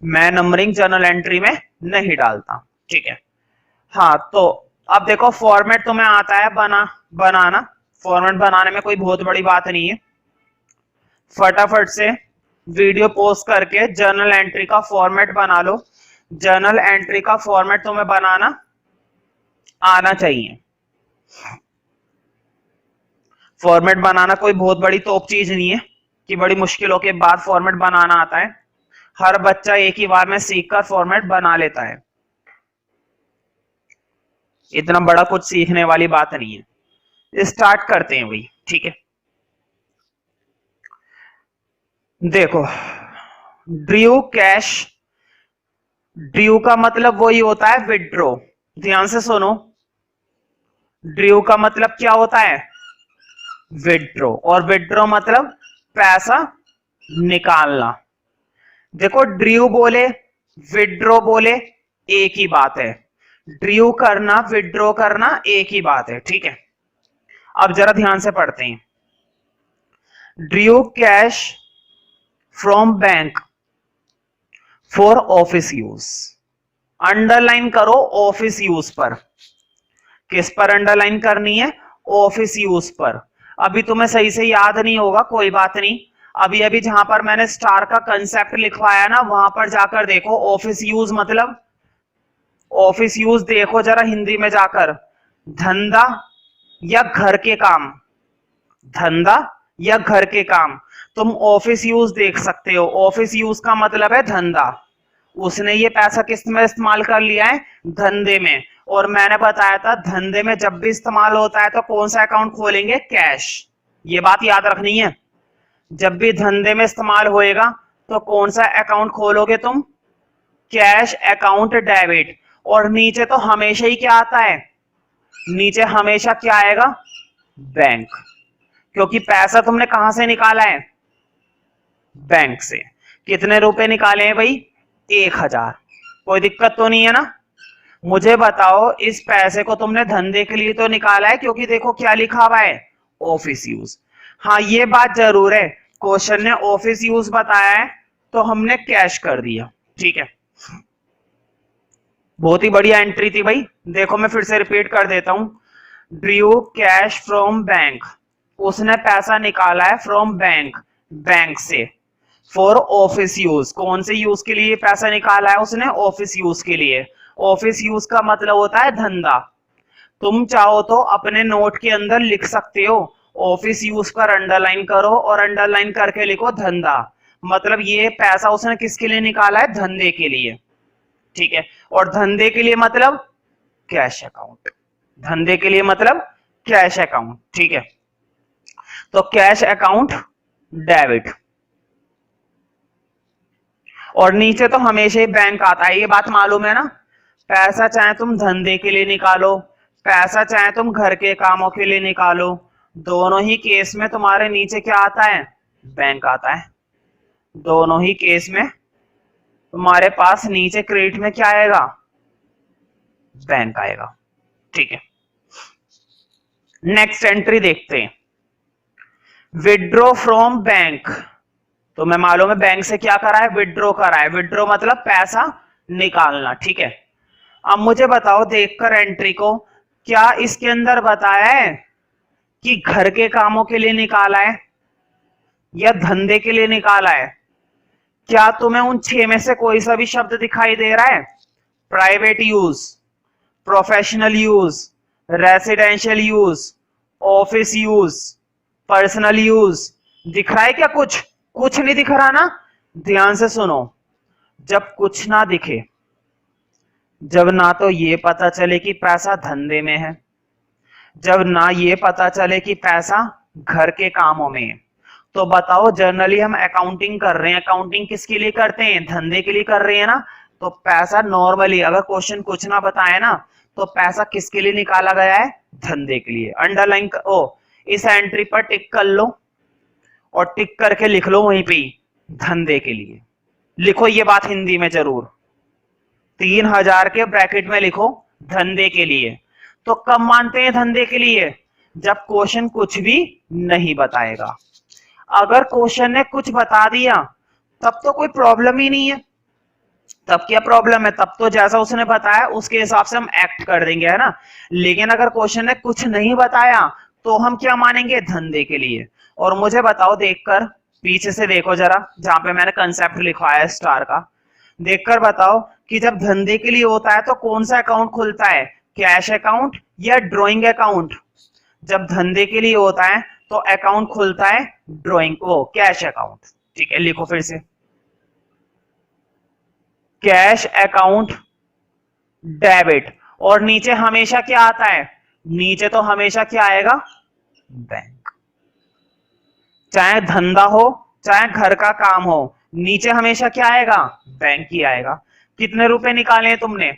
मैं नंबरिंग जर्नल एंट्री में नहीं डालता, ठीक है? हाँ, तो अब देखो फॉर्मेट तुम्हें आता है बनाना। फॉर्मेट बनाने में कोई बहुत बड़ी बात नहीं है। फटाफट से वीडियो पोस्ट करके जर्नल एंट्री का फॉर्मेट बना लो। जर्नल एंट्री का फॉर्मेट तुम्हें बनाना आना चाहिए। फॉर्मेट बनाना कोई बहुत बड़ी तोप चीज नहीं है कि बड़ी मुश्किलों के बाद फॉर्मेट बनाना आता है। हर बच्चा एक ही बार में सीखकर फॉर्मेट बना लेता है, इतना बड़ा कुछ सीखने वाली बात नहीं है। स्टार्ट करते हैं भाई, ठीक है? देखो, ड्रू कैश, ड्रू का मतलब वही होता है विड्रॉ। ध्यान से सुनो, ड्रू का मतलब क्या होता है? विड्रॉ। और विड्रॉ मतलब पैसा निकालना। देखो ड्रू बोले विड्रॉ बोले एक ही बात है। ड्रू करना विड्रॉ करना एक ही बात है, ठीक है? अब जरा ध्यान से पढ़ते हैं। Drew cash from bank for office use. Underline करो ऑफिस यूज पर। किस पर अंडरलाइन करनी है? ऑफिस यूज पर। अभी तुम्हें सही से याद नहीं होगा, कोई बात नहीं। अभी अभी जहां पर मैंने स्टार का कंसेप्ट लिखवाया ना वहां पर जाकर देखो। ऑफिस यूज मतलब, ऑफिस यूज देखो जरा हिंदी में जाकर, धंधा या घर के काम, धंधा या घर के काम। तुम ऑफिस यूज देख सकते हो। ऑफिस यूज का मतलब है धंधा। उसने ये पैसा किस में इस्तेमाल कर लिया है? धंधे में। और मैंने बताया था धंधे में जब भी इस्तेमाल होता है तो कौन सा अकाउंट खोलेंगे? कैश। ये बात याद रखनी है। जब भी धंधे में इस्तेमाल होएगा तो कौन सा अकाउंट खोलोगे तुम? Cash account debit. और नीचे तो हमेशा ही क्या आता है? नीचे हमेशा क्या आएगा? बैंक। क्योंकि पैसा तुमने कहां से निकाला है? बैंक से। कितने रुपए निकाले हैं भाई? 1000। कोई दिक्कत तो नहीं है ना? मुझे बताओ, इस पैसे को तुमने धंधे के लिए तो निकाला है, क्योंकि देखो क्या लिखा हुआ है? Office use. हाँ ये बात जरूर है, क्वेश्चन ने ऑफिस यूज बताया है तो हमने कैश कर दिया, ठीक है। बहुत ही बढ़िया एंट्री थी भाई। देखो मैं फिर से रिपीट कर देता हूं, ड्रू कैश फ्रॉम बैंक, उसने पैसा निकाला है फ्रॉम बैंक, बैंक से, फॉर ऑफिस यूज, कौन से यूज के लिए पैसा निकाला है उसने, ऑफिस यूज के लिए। ऑफिस यूज का मतलब होता है धंधा। तुम चाहो तो अपने नोट के अंदर लिख सकते हो, ऑफिस यूज पर अंडरलाइन करो और अंडरलाइन करके लिखो धंधा, मतलब ये पैसा उसने किसके लिए निकाला है, धंधे के लिए, ठीक है। और धंधे के लिए मतलब कैश अकाउंट, धंधे के लिए मतलब कैश अकाउंट, ठीक है। तो कैश अकाउंट डेबिट, और नीचे तो हमेशा ही बैंक आता है, ये बात मालूम है ना। पैसा चाहे तुम धंधे के लिए निकालो, पैसा चाहे तुम घर के कामों के लिए निकालो, दोनों ही केस में तुम्हारे नीचे क्या आता है, बैंक आता है। दोनों ही केस में तुम्हारे पास नीचे क्रेडिट में क्या आएगा, बैंक आएगा, ठीक है। नेक्स्ट एंट्री देखते हैं, विड्रॉ फ्रॉम बैंक, तो मैं मालूम है बैंक से क्या करा है, विड्रॉ करा है। विड्रॉ मतलब पैसा निकालना, ठीक है। अब मुझे बताओ देखकर एंट्री को, क्या इसके अंदर बताया है कि घर के कामों के लिए निकाला है या धंधे के लिए निकाला है? क्या तुम्हें उन 6 में से कोई सा भी शब्द दिखाई दे रहा है? Private use, professional use, residential use, office use, personal use, दिख रहा है क्या कुछ? कुछ नहीं दिख रहा ना। ध्यान से सुनो, जब कुछ ना दिखे, जब ना तो ये पता चले कि पैसा धंधे में है, जब ना ये पता चले कि पैसा घर के कामों में है, तो बताओ जनरली हम अकाउंटिंग कर रहे हैं, अकाउंटिंग किसके लिए करते हैं, धंधे के लिए कर रहे हैं ना। तो पैसा नॉर्मली अगर क्वेश्चन कुछ ना बताए ना, तो पैसा किसके लिए निकाला गया है, धंधे के लिए। अंडरलाइन ओ इस एंट्री पर टिक कर लो और टिक करके लिख लो वहीं पे धंधे के लिए। लिखो ये बात हिंदी में जरूर, 3000 के ब्रैकेट में लिखो धंधे के लिए। तो कब मानते हैं धंधे के लिए, जब क्वेश्चन कुछ भी नहीं बताएगा। अगर क्वेश्चन ने कुछ बता दिया तब तो कोई प्रॉब्लम ही नहीं है, तब क्या प्रॉब्लम है, तब तो जैसा उसने बताया उसके हिसाब से हम एक्ट कर देंगे, है ना। लेकिन अगर क्वेश्चन ने कुछ नहीं बताया तो हम क्या मानेंगे, धंधे के लिए। और मुझे बताओ देखकर, पीछे से देखो जरा, जहां पे मैंने कंसेप्ट लिखवाया है स्टार का, देखकर बताओ कि जब धंधे के लिए होता है तो कौन सा अकाउंट खुलता है, कैश अकाउंट या ड्रॉइंग अकाउंट? जब धंधे के लिए होता है तो अकाउंट खुलता है ड्रॉइंग को, कैश अकाउंट, ठीक है। लिखो फिर से, कैश अकाउंट डेबिट, और नीचे हमेशा क्या आता है, नीचे तो हमेशा क्या आएगा, बैंक। चाहे धंधा हो चाहे घर का काम हो, नीचे हमेशा क्या आएगा, बैंक ही आएगा। कितने रुपए निकाले हैं तुमने,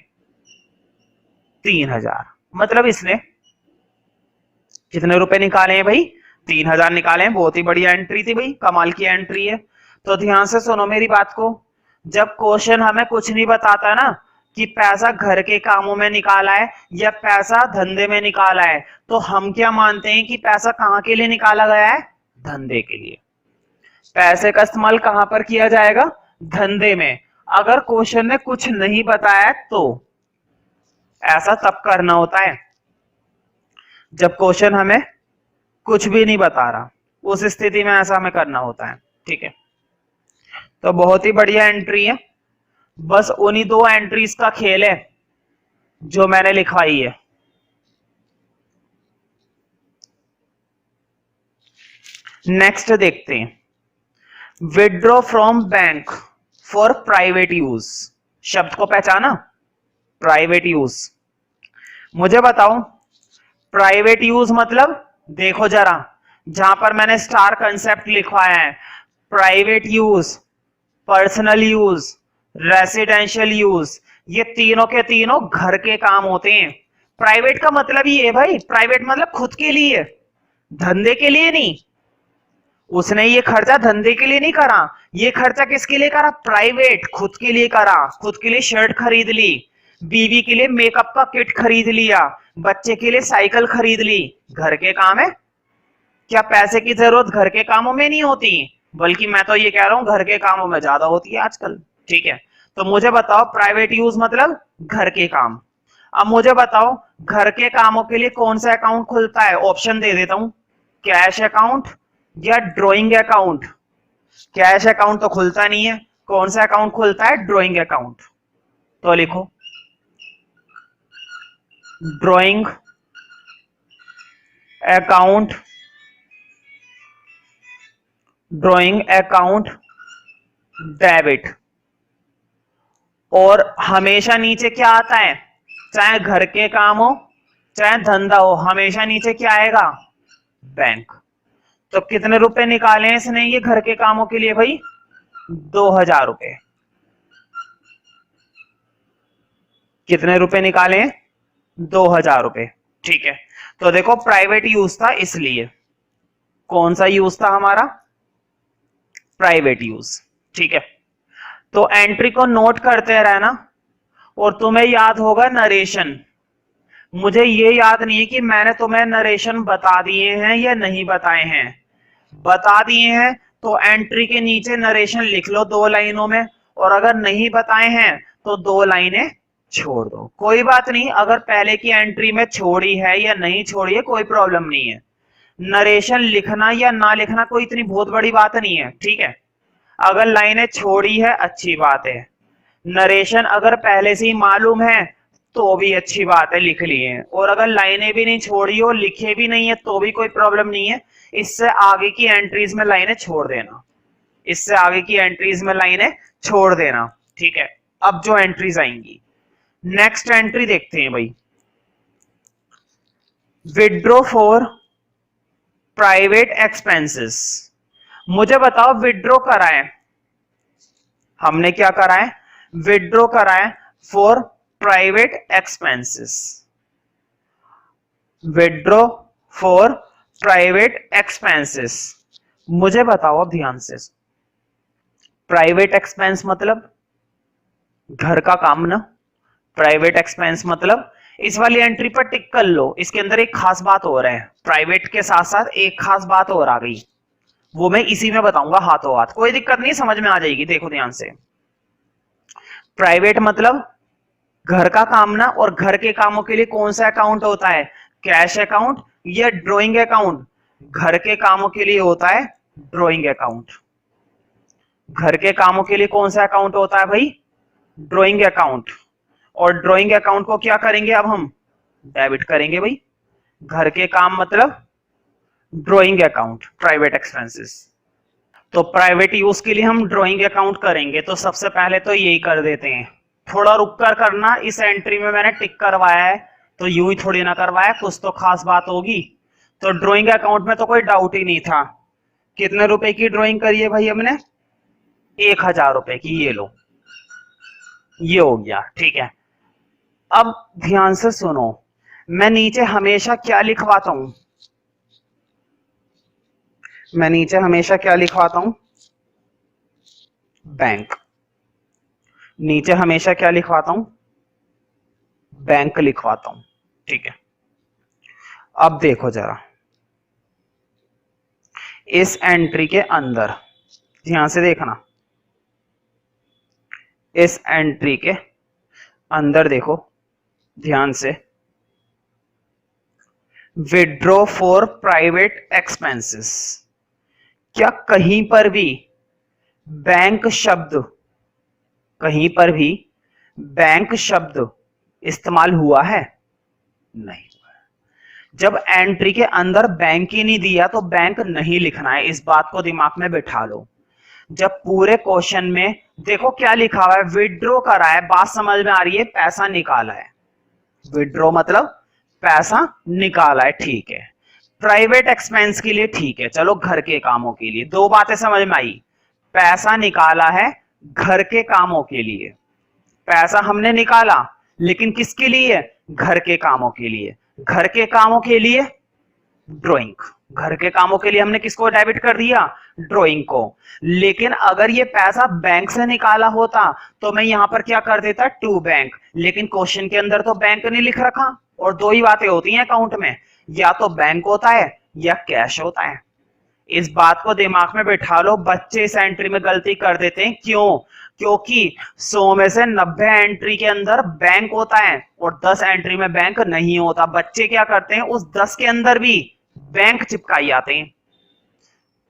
3000, मतलब इसने कितने रुपए निकाले हैं भाई, 3000 निकाले हैं। बहुत ही बढ़िया एंट्री थी भाई, कमाल की एंट्री है। तो ध्यान से सुनो मेरी बात को, जब क्वेश्चन हमें कुछ नहीं बताता ना कि पैसा घर के कामों में निकाला है या पैसा धंधे में निकाला है, तो हम क्या मानते हैं कि पैसा कहां के लिए निकाला गया है, धंधे के लिए। पैसे का इस्तेमाल कहां पर किया जाएगा, धंधे में। अगर क्वेश्चन ने कुछ नहीं बताया तो ऐसा तब करना होता है जब क्वेश्चन हमें कुछ भी नहीं बता रहा, उस स्थिति में ऐसा हमें करना होता है, ठीक है। तो बहुत ही बढ़िया एंट्री है, बस उन्हीं 2 एंट्रीज का खेल है जो मैंने लिखवाई है। नेक्स्ट देखते हैं, withdraw from bank for private use, शब्द को पहचाना, प्राइवेट यूज। मुझे बताओ प्राइवेट यूज मतलब, देखो जरा जहां पर मैंने स्टार कंसेप्ट लिखवाया है, private use, personal use, residential use, ये तीनों के तीनों घर के काम होते हैं। प्राइवेट का मतलब ये है भाई, प्राइवेट मतलब खुद के लिए, धंधे के लिए नहीं। उसने ये खर्चा धंधे के लिए नहीं करा, ये खर्चा किसके लिए करा, प्राइवेट, खुद के लिए करा। खुद के लिए शर्ट खरीद ली, बीवी के लिए मेकअप का किट खरीद लिया, बच्चे के लिए साइकिल खरीद ली, घर के काम है। क्या पैसे की जरूरत घर के कामों में नहीं होती? बल्कि मैं तो ये कह रहा हूं घर के कामों में ज्यादा होती है आजकल। ठीक है, तो मुझे बताओ प्राइवेट यूज मतलब घर के काम। अब मुझे बताओ घर के कामों के लिए कौन सा अकाउंट खुलता है? ऑप्शन दे देता हूं, कैश अकाउंट या ड्रॉइंग अकाउंट। कैश अकाउंट तो खुलता नहीं है, कौन सा अकाउंट खुलता है? Drawing account. तो लिखो drawing account, drawing account debit. और हमेशा नीचे क्या आता है? चाहे घर के काम हो चाहे धंधा हो, हमेशा नीचे क्या आएगा? बैंक। तो कितने रुपए निकाले हैं इसने ये घर के कामों के लिए भाई? 2000 रुपए। कितने रुपए निकाले हैं? 2000 रुपए। ठीक है, तो देखो प्राइवेट यूज था इसलिए। कौन सा यूज था हमारा? Private use. ठीक है, तो एंट्री को नोट करते रहना। और तुम्हें याद होगा नरेशन। मुझे ये याद नहीं है कि मैंने तुम्हें नरेशन बता दिए हैं या नहीं बताए हैं। बता दिए हैं तो एंट्री के नीचे नरेशन लिख लो 2 लाइनों में, और अगर नहीं बताए हैं तो 2 लाइनें छोड़ दो। कोई बात नहीं, अगर पहले की एंट्री में छोड़ी है या नहीं छोड़ी है कोई प्रॉब्लम नहीं है। नरेशन लिखना या ना लिखना कोई इतनी बहुत बड़ी बात नहीं है। ठीक है, अगर लाइनें छोड़ी है अच्छी बात है, नरेशन अगर पहले से ही मालूम है तो भी अच्छी बात है, लिख लिए। और अगर लाइनें भी नहीं छोड़ी हो, लिखे भी नहीं है तो भी कोई प्रॉब्लम नहीं है। इससे आगे की एंट्रीज में लाइनें छोड़ देना, इससे आगे की एंट्रीज में लाइनें छोड़ देना। ठीक है, अब जो एंट्रीज आएंगी, नेक्स्ट एंट्री देखते हैं भाई, विड्रॉ फॉर प्राइवेट एक्सपेंसेस। मुझे बताओ विड्रॉ कराए, हमने क्या कराए? विड्रॉ कराए for private expenses. Withdraw for private expenses. मुझे बताओ अब ध्यान से, प्राइवेट एक्सपेंस मतलब घर का काम ना। प्राइवेट एक्सपेंस मतलब इस वाली एंट्री पर टिक कर लो। इसके अंदर एक खास बात हो रहा है, प्राइवेट के साथ साथ एक खास बात और आ गई, वो मैं इसी में बताऊंगा हाथों हाथ। कोई दिक्कत नहीं, समझ में आ जाएगी। देखो ध्यान से, प्राइवेट मतलब घर का काम ना। और घर के कामों के लिए कौन सा अकाउंट होता है? कैश अकाउंट या ड्रॉइंग अकाउंट? घर के कामों के लिए होता है ड्रॉइंग अकाउंट। घर के कामों के लिए कौन सा अकाउंट होता है भाई? Drawing account. और ड्रॉइंग अकाउंट को क्या करेंगे अब हम? डेबिट करेंगे भाई। घर के काम मतलब ड्रॉइंग अकाउंट, प्राइवेट एक्सपेंसेस। तो प्राइवेट यूज के लिए हम ड्रॉइंग अकाउंट करेंगे, तो सबसे पहले तो यही कर देते हैं। थोड़ा रुक कर करना, इस एंट्री में मैंने टिक करवाया है तो यूं ही थोड़ी ना करवाया, कुछ तो खास बात होगी। तो ड्रॉइंग अकाउंट में तो कोई डाउट ही नहीं था। कितने रुपए की ड्रॉइंग करी है भाई हमने? 1000 रुपए की। ये लो, ये हो गया। ठीक है, अब ध्यान से सुनो, मैं नीचे हमेशा क्या लिखवाता हूं? मैं नीचे हमेशा क्या लिखवाता हूं? बैंक। नीचे हमेशा क्या लिखवाता हूं? बैंक लिखवाता हूं। ठीक है, अब देखो जरा इस एंट्री के अंदर, ध्यान से देखना, इस एंट्री के अंदर देखो ध्यान से, विड्रॉ फॉर प्राइवेट एक्सपेंसेस। क्या कहीं पर भी बैंक शब्द, कहीं पर भी बैंक शब्द इस्तेमाल हुआ है? नहीं। जब एंट्री के अंदर बैंक ही नहीं दिया तो बैंक नहीं लिखना है, इस बात को दिमाग में बिठा लो। जब पूरे क्वेश्चन में देखो क्या लिखा हुआ है, विड्रॉ करा है, बात समझ में आ रही है? पैसा निकाला है। विड्रॉ मतलब पैसा निकाला है। ठीक है, प्राइवेट एक्सपेंस के लिए ठीक है, चलो घर के कामों के लिए। दो बातें समझ में आई, पैसा निकाला है घर के कामों के लिए। पैसा हमने निकाला लेकिन किसके लिए? घर के कामों के लिए। घर के कामों के लिए ड्राइंग। घर के कामों के लिए हमने किसको डेबिट कर दिया? ड्राइंग को। लेकिन अगर ये पैसा बैंक से निकाला होता तो मैं यहां पर क्या कर देता? To bank. लेकिन क्वेश्चन के अंदर तो बैंक नहीं लिख रखा, और दो ही बातें होती हैं अकाउंट में, या तो बैंक होता है या कैश होता है। इस बात को दिमाग में बिठा लो। बच्चे इस एंट्री में गलती कर देते हैं, क्यों? क्योंकि 100 में से 90 एंट्री के अंदर बैंक होता है और 10 एंट्री में बैंक नहीं होता। बच्चे क्या करते हैं, उस 10 के अंदर भी बैंक चिपकाई आते हैं।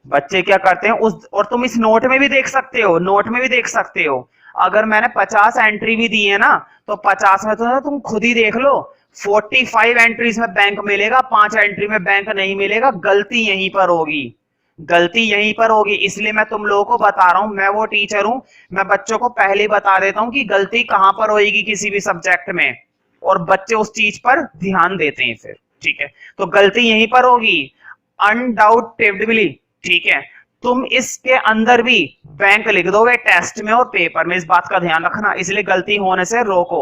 बच्चे क्या करते हैं उस, और तुम इस नोट में भी देख सकते हो, नोट में भी देख सकते हो। अगर मैंने 50 एंट्री भी दी है ना, तो 50 में तो तुम खुद ही देख लो, 45 एंट्रीज में बैंक मिलेगा, 5 एंट्री में बैंक नहीं मिलेगा। गलती यहीं पर होगी, गलती यहीं पर होगी। इसलिए मैं तुम लोगों को बता रहा हूं, मैं वो टीचर हूं, मैं बच्चों को पहले ही बता देता हूं कि गलती कहां पर होगी किसी भी सब्जेक्ट में, और बच्चे उस चीज पर ध्यान देते हैं फिर। ठीक है, तो गलती यहीं पर होगी अनडाउटेडली। ठीक है, तुम इसके अंदर भी बैंक लिख दोगे टेस्ट में और पेपर में, इस बात का ध्यान रखना, इसलिए गलती होने से रोको।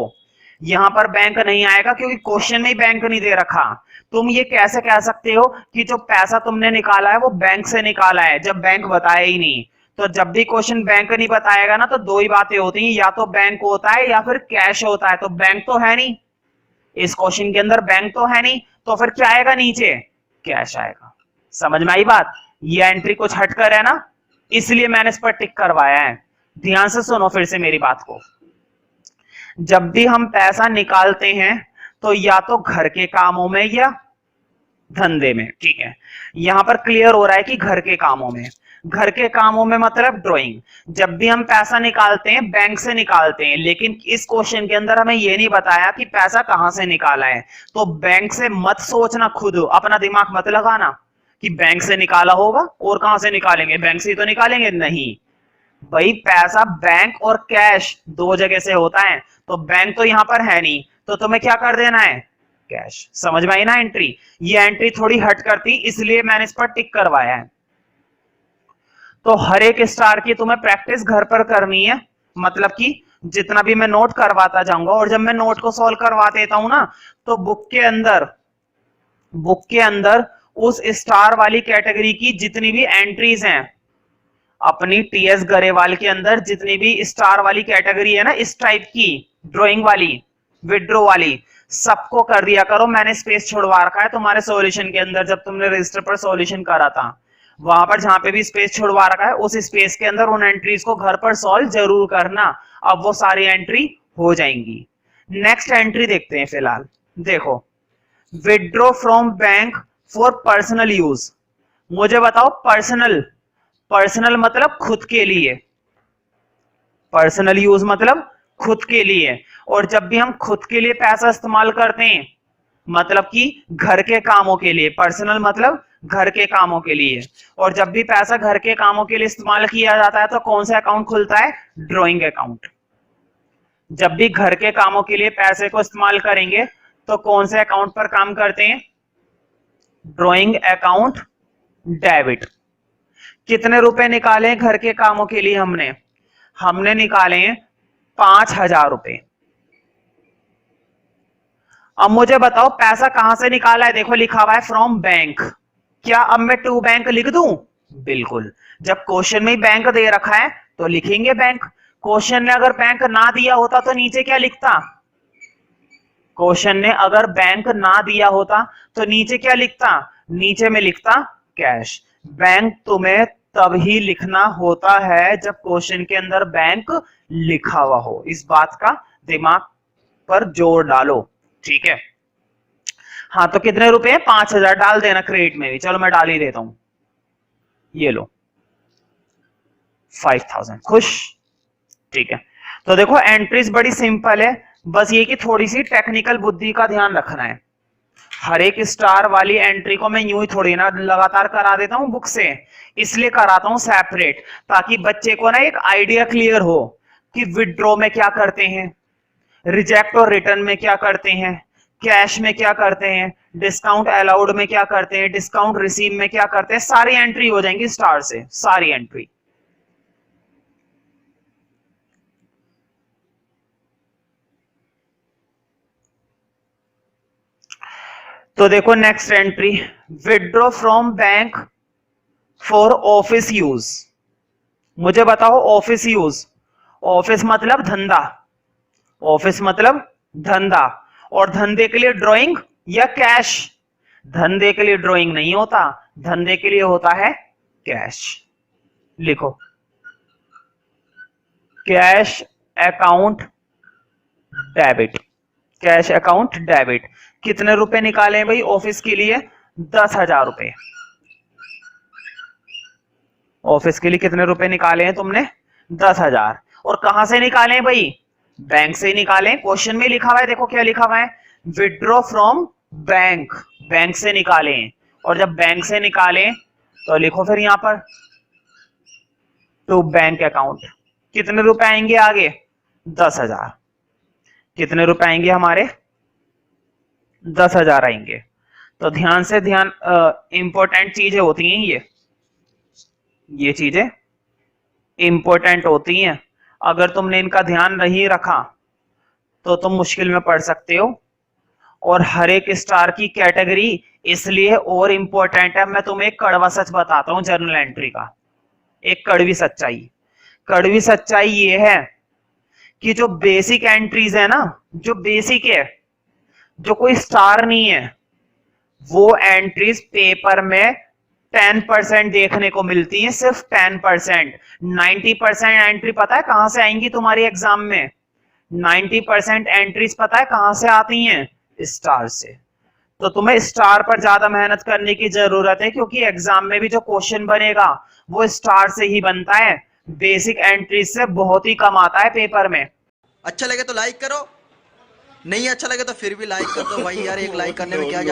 यहां पर बैंक नहीं आएगा क्योंकि क्वेश्चन में ही बैंक नहीं दे रखा। तुम ये कैसे कह सकते हो कि जो पैसा तुमने निकाला है वो बैंक से निकाला है, जब बैंक बताया ही नहीं? तो जब भी क्वेश्चन बैंक नहीं बताएगा ना, तो दो ही बातें होती हैं, या तो बैंक होता है या फिर कैश होता है। तो बैंक तो है नहीं, इस क्वेश्चन के अंदर बैंक तो है नहीं, तो फिर क्या आएगा नीचे? कैश आएगा। समझ में आई बात? ये एंट्री कुछ हटकर है ना, इसलिए मैंने इस पर टिक करवाया है। ध्यान से सुनो फिर से मेरी बात को। जब भी हम पैसा निकालते हैं तो या तो घर के कामों में या धंधे में। ठीक है, यहां पर क्लियर हो रहा है कि घर के कामों में। घर के कामों में मतलब ड्राइंग। जब भी हम पैसा निकालते हैं बैंक से निकालते हैं, लेकिन इस क्वेश्चन के अंदर हमें यह नहीं बताया कि पैसा कहां से निकाला है। तो बैंक से मत सोचना, खुद अपना दिमाग मत लगाना कि बैंक से निकाला होगा, और कहां से निकालेंगे, बैंक से ही तो निकालेंगे। नहीं भाई, पैसा बैंक और कैश दो जगह से होता है, तो बैंक तो यहां पर है नहीं, तो तुम्हें क्या कर देना है? कैश। समझ में आई ना एंट्री? ये एंट्री थोड़ी हट करती, इसलिए मैंने इस पर टिक करवाया है। तो हर एक स्टार की तुम्हें प्रैक्टिस घर पर करनी है, मतलब कि जितना भी मैं नोट करवाता जाऊंगा, और जब मैं नोट को सॉल्व करवा देता हूं ना, तो बुक के अंदर उस स्टार वाली कैटेगरी की जितनी भी एंट्रीज हैं, अपनी टीएस गरेवाल के अंदर जितनी भी स्टार वाली कैटेगरी है ना, इस टाइप की ड्राइंग वाली, विड्रो वाली, सबको कर दिया करो। मैंने स्पेस छोड़वा रखा है तुम्हारे सॉल्यूशन के अंदर, जब तुमने रजिस्टर पर सॉल्यूशन करा था, वहां पर जहां पे भी स्पेस छोड़वा रखा है, उस स्पेस के अंदर उन एंट्रीज को घर पर सॉल्व जरूर करना। अब वो सारी एंट्री हो जाएंगी। नेक्स्ट एंट्री देखते हैं फिलहाल। देखो, withdraw from bank for personal use. मुझे बताओ, पर्सनल, पर्सनल मतलब खुद के लिए, पर्सनल यूज मतलब खुद के लिए। और जब भी हम खुद के लिए पैसा इस्तेमाल करते हैं, मतलब कि घर के कामों के लिए, पर्सनल मतलब घर के कामों के लिए। और जब भी पैसा घर के कामों के लिए इस्तेमाल किया जाता है, तो कौन सा अकाउंट खुलता है? Drawing account. जब भी घर के कामों के लिए पैसे को इस्तेमाल करेंगे, तो कौन से अकाउंट पर काम करते हैं? Drawing account debit. कितने रुपए निकाले घर के कामों के लिए? हमने निकाले 5,000 रुपए। अब मुझे बताओ पैसा कहां से निकाला है? देखो लिखा हुआ है फ्रॉम बैंक। क्या अब मैं टू बैंक लिख दूं? बिल्कुल, जब क्वेश्चन में ही बैंक दे रखा है तो लिखेंगे बैंक। क्वेश्चन ने अगर बैंक ना दिया होता तो नीचे क्या लिखता? क्वेश्चन ने अगर बैंक ना दिया होता तो नीचे क्या लिखता? नीचे में लिखता कैश। बैंक तुम्हें तभी लिखना होता है जब क्वेश्चन के अंदर बैंक लिखा हुआ हो। इस बात का दिमाग पर जोर डालो, ठीक है। हाँ, तो कितने रुपए? 5,000 डाल देना क्रेडिट में भी। चलो मैं डाल ही देता हूं, ये लो 5,000। खुश? ठीक है। तो देखो एंट्रीज बड़ी सिंपल है, बस ये कि थोड़ी सी टेक्निकल बुद्धि का ध्यान रखना है। हर एक स्टार वाली एंट्री को मैं यूं ही थोड़ी ना लगातार करा देता हूं बुक से, इसलिए कराता हूं सेपरेट, ताकि बच्चे को ना एक आइडिया क्लियर हो कि विड्रॉ में क्या करते हैं, रिजेक्ट और रिटर्न में क्या करते हैं, कैश में क्या करते हैं, डिस्काउंट अलाउड में क्या करते हैं, डिस्काउंट रिसीव में क्या करते हैं। सारी एंट्री हो जाएंगी स्टार से, सारी एंट्री। तो देखो next entry, withdraw from bank for office use. मुझे बताओ ऑफिस यूज, ऑफिस मतलब धंधा, ऑफिस मतलब धंधा, और धंधे के लिए ड्राइंग या कैश? धंधे के लिए ड्राइंग नहीं होता, धंधे के लिए होता है कैश। लिखो cash account debit, cash account debit. कितने रुपए निकाले भाई ऑफिस के लिए? 10,000 रुपए। ऑफिस के लिए कितने रुपए निकाले हैं तुमने? 10,000। और कहां से निकाले हैं भाई? बैंक से निकाले। क्वेश्चन में लिखा हुआ है, देखो क्या लिखा हुआ है, विड्रॉ फ्रॉम बैंक, बैंक से निकाले। और जब बैंक से निकाले तो लिखो फिर यहां पर टू बैंक अकाउंट। कितने रुपए आएंगे आगे? 10,000। कितने रुपए आएंगे हमारे? 10,000 आएंगे। तो ध्यान से ध्यान, इंपॉर्टेंट चीजें होती हैं ये चीजें इंपॉर्टेंट होती हैं। अगर तुमने इनका ध्यान नहीं रखा तो तुम मुश्किल में पड़ सकते हो। और हर एक स्टार की कैटेगरी इसलिए और इंपॉर्टेंट है। मैं तुम्हें एक कड़वा सच बताता हूं जर्नल एंट्री का, एक कड़वी सच्चाई। कड़वी सच्चाई ये है कि जो बेसिक एंट्रीज है ना, जो बेसिक है, जो कोई स्टार नहीं है, वो एंट्रीज पेपर में 10% देखने को मिलती है, सिर्फ 10%। 90% एंट्री पता है कहां से आएंगी तुम्हारी एग्जाम में? 90% एंट्रीज पता है कहां से आती हैं? स्टार से। तो तुम्हें स्टार पर ज्यादा मेहनत करने की जरूरत है, क्योंकि एग्जाम में भी जो क्वेश्चन बनेगा वो स्टार से ही बनता है, बेसिक एंट्रीज से बहुत ही कम आता है पेपर में। अच्छा लगे तो लाइक करो, नहीं अच्छा लगे तो फिर भी लाइक कर दो भाई यार, एक लाइक करने में क्या